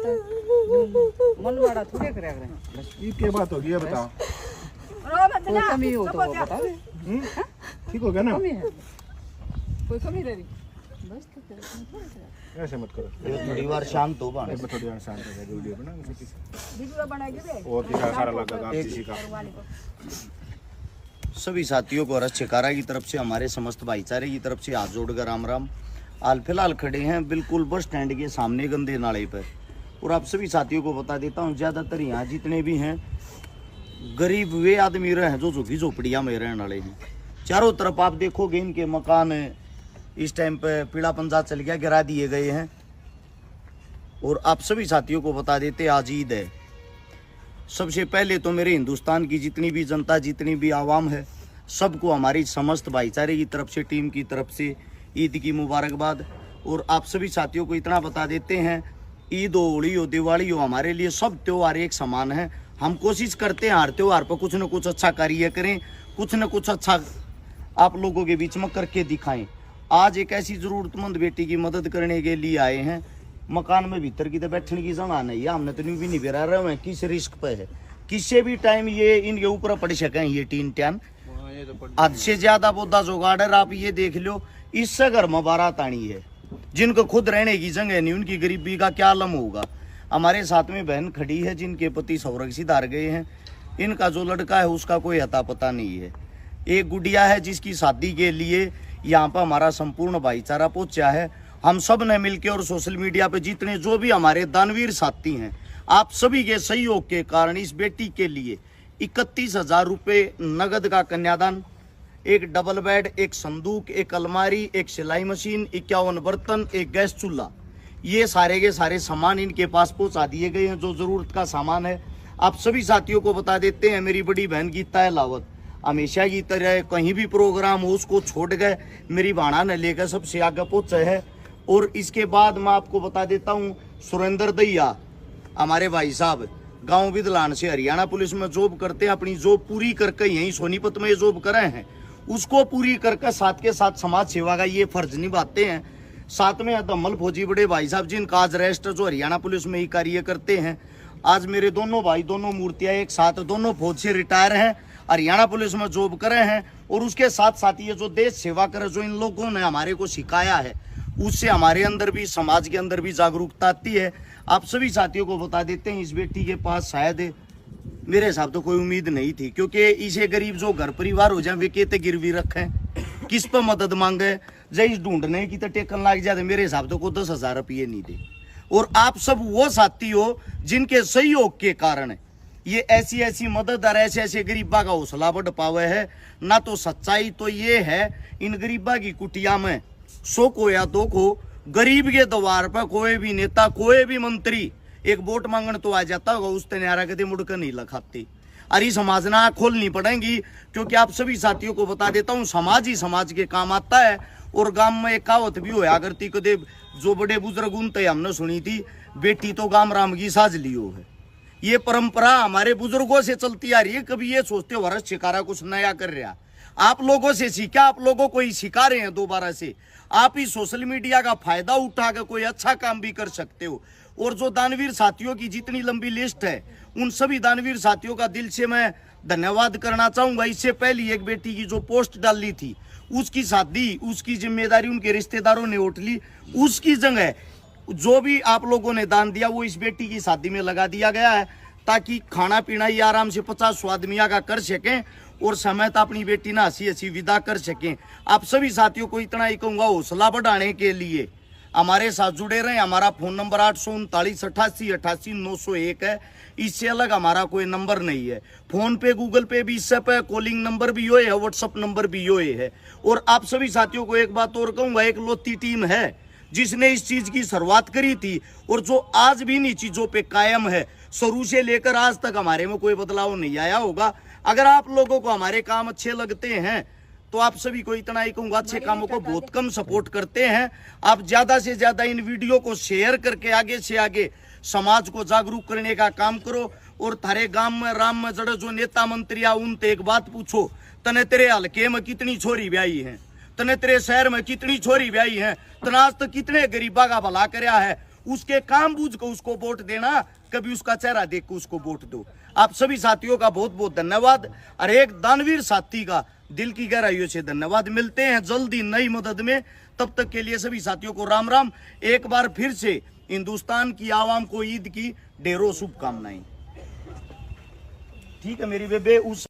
मन बड़ा थोड़े करे ये क्या बात होगी ये बताओ। कोई कमी हो तो बता दे। ठीक हो गया ना? कमी है कोई कमी रह रही बस तो ऐसे मत करो। थोड़ी बार शांत हो बाण। थोड़ी बार शांत हो जाए। वीडियो बना वीडियो बनाएंगे बे और दिखा सारा लगा आप किसी का। सभी साथियों को रस छिकारा की तरफ से, हमारे समस्त भाईचारे की तरफ से हाथ जोड़कर राम राम। हाल फिलहाल खड़े हैं बिल्कुल बस स्टैंड के सामने गंदे नाले पर, और आप सभी साथियों को बता देता हूँ ज़्यादातर यहाँ जितने भी हैं गरीब वे आदमी रहे हैं जो झुग्गी झोपड़ियाँ में रहने वाले हैं। चारों तरफ आप देखोगे इनके मकान इस टाइम पे पीला पंजा चल गया, गिरा दिए गए हैं। और आप सभी साथियों को बता देते आज ईद है। सबसे पहले तो मेरे हिंदुस्तान की जितनी भी जनता, जितनी भी आवाम है, सबको हमारी समस्त भाईचारे की तरफ से, टीम की तरफ से ईद की मुबारकबाद। और आप सभी साथियों को इतना बता देते हैं, ईद हो, होली हो, दिवाली हो, हमारे लिए सब त्यौहार एक समान है। हम कोशिश करते हैं हर त्यौहार पर कुछ न कुछ अच्छा कार्य करें, कुछ न कुछ अच्छा आप लोगों के बीच में करके दिखाएं। आज एक ऐसी ज़रूरतमंद बेटी की मदद करने के लिए आए हैं। मकान में भीतर की तो बैठने की जगह नहीं है, हमने तो न्यू भी नहीं बेरा रहे हैं। किस रिस्क पे है, किसी भी टाइम ये इनके ऊपर पड़ सकें ये टीन टैन। हद से ज्यादा पौधा जुगाड़। आप ये देख लो, इससे घर में बारात आनी है, जिनको खुद रहने की जगह नहीं, उनकी गरीबी का क्या आलम होगा। हमारे साथ में बहन खड़ी है जिनके पति संरक्षित हार गए हैं। इनका जो लड़का है उसका कोई अता पता नहीं है। एक गुड़िया है जिसकी शादी के लिए यहाँ पर हमारा संपूर्ण भाईचारा पहुंचा है। हम सब ने मिलकर और सोशल मीडिया पे जितने जो भी हमारे दानवीर साथी हैं, आप सभी के सहयोग के कारण इस बेटी के लिए 31,000 रुपये नगद का कन्यादान, एक डबल बेड, एक संदूक, एक अलमारी, एक सिलाई मशीन, 51 बर्तन, एक गैस चूल्हा, ये सारे के सारे सामान इनके पास पहुंचा दिए गए हैं जो जरूरत का सामान है। आप सभी साथियों को बता देते हैं, मेरी बड़ी बहन गीता अहलावत हमेशा की तरह कहीं भी प्रोग्राम हो उसको छोड़ गए, मेरी भाणा ने लेकर सबसे आगे पहुंचे है। और इसके बाद मैं आपको बता देता हूँ, सुरेंद्र दैया हमारे भाई साहब गांव बिदलान से हरियाणा पुलिस में जॉब करते हैं, अपनी जॉब पूरी करके यहीं सोनीपत में जॉब करे हैं, उसको पूरी करके साथ के साथ समाज सेवा का ये फर्ज निभाते हैं। साथ में दमल फौजी बड़े भाई साहब जिनका आज रेस्ट जो हरियाणा पुलिस में ही कार्य करते हैं। आज मेरे दोनों भाई, दोनों मूर्तियां एक साथ, दोनों फौज से रिटायर हैं, हरियाणा पुलिस में जॉब करे हैं। और उसके साथ साथ ये जो देश सेवा करे, जो इन लोगों ने हमारे को सिखाया है, उससे हमारे अंदर भी, समाज के अंदर भी जागरूकता आती है। आप सभी साथियों को बता देते हैं, इस बेटी के पास शायद मेरे हिसाब तो कोई उम्मीद नहीं थी, क्योंकि इसे गरीब जो घर परिवार हो जाए वे कहते गिरवी रखें, किस पर मदद मांगे, जय ढूंढने की तो टेकन लग जाते, मेरे हिसाब तो को 10,000 रुपये नहीं दे। और आप सब वो साथी हो जिनके सहयोग के कारण ये ऐसी ऐसी मदद और ऐसे ऐसे गरीबा का हौसला बढ़ पावे है ना। तो सच्चाई तो ये है, इन गरीबा की कुटिया में 100 को या 2 को गरीब के द्वार पर कोई भी नेता, कोई भी मंत्री एक वोट मांगने तो आ जाता होगा, उस तैयारा कदे मुड़कर नहीं लखाती। अरे समाज ना आँख खोलनी पड़ेगी, क्योंकि आप सभी साथियों को बता देता हूँ, समाज ही समाज के काम आता है। और गांव में एक कहावत भी होया करती, कदे जो बड़े बुजुर्ग उनते हमने सुनी थी, बेटी तो गाम राम की साज लियो है। ये परंपरा हमारे बुजुर्गों से चलती आ रही है। कभी ये सोचते हो वर्ष शिकारा कुछ नया कर रहा, आप लोगों से सीखा, आप लोगों को ही सिखा रहे हैं दोबारा से। आप ही सोशल मीडिया का फायदा उठा कर कोई अच्छा काम भी कर सकते हो। और जो दानवीर साथियों की जितनी लंबी लिस्ट है, उन सभी दानवीर साथियों का दिल से मैं धन्यवाद करना चाहूंगा। इससे पहले एक बेटी की जो पोस्ट डाली थी, उसकी शादी, उसकी जिम्मेदारी उनके रिश्तेदारों ने उठ ली। उसकी जगह जो भी आप लोगों ने दान दिया वो इस बेटी की शादी में लगा दिया गया है, ताकि खाना पीना ये आराम से 50 आदमियों का कर सकें और समय तो अपनी बेटी ना हंसी हंसी विदा कर सकें। आप सभी साथियों को इतना ही कहूँगा, हौसला बढ़ाने के लिए हमारे साथ जुड़े रहें। हमारा फ़ोन नंबर 839-88-88-901 है। इससे अलग हमारा कोई नंबर नहीं है। फ़ोन पे, गूगल पे भी इससे पे, कॉलिंग नंबर भी यो है, व्हाट्सअप नंबर भी यो है। और आप सभी साथियों को एक बात और कहूँगा, एक लोती टीम है जिसने इस चीज़ की शुरुआत करी थी और जो आज भी इन चीज़ों पे कायम है। शुरू से लेकर आज तक हमारे में कोई बदलाव नहीं आया होगा। अगर आप लोगों को हमारे काम अच्छे लगते हैं तो आप सभी को इतना ही कहूँगा, अच्छे कामों को बहुत कम सपोर्ट करते हैं। आप ज़्यादा से ज़्यादा इन वीडियो को शेयर करके आगे से आगे समाज को जागरूक करने का काम करो। और थारे गांव में राम में जड़े जो नेता मंत्री आ, उनसे एक बात पूछो, तने तेरे हल्के में कितनी छोरी ब्याई है, तने तेरे शहर में कितनी छोरी ब्याई है, तनाज तो कितने गरीबा का भला करया है, उसके काम बूझ को उसको वोट देना, कभी उसका चेहरा देख को उसको वोट दो। आप सभी साथियों का बहुत बहुत धन्यवाद और एक दानवीर साथी का दिल की गहराइयों से धन्यवाद। मिलते हैं जल्दी नई मदद में, तब तक के लिए सभी साथियों को राम राम। एक बार फिर से हिंदुस्तान की आवाम को ईद की ढेरों शुभकामनाएं। ठीक है मेरी बेबे। उस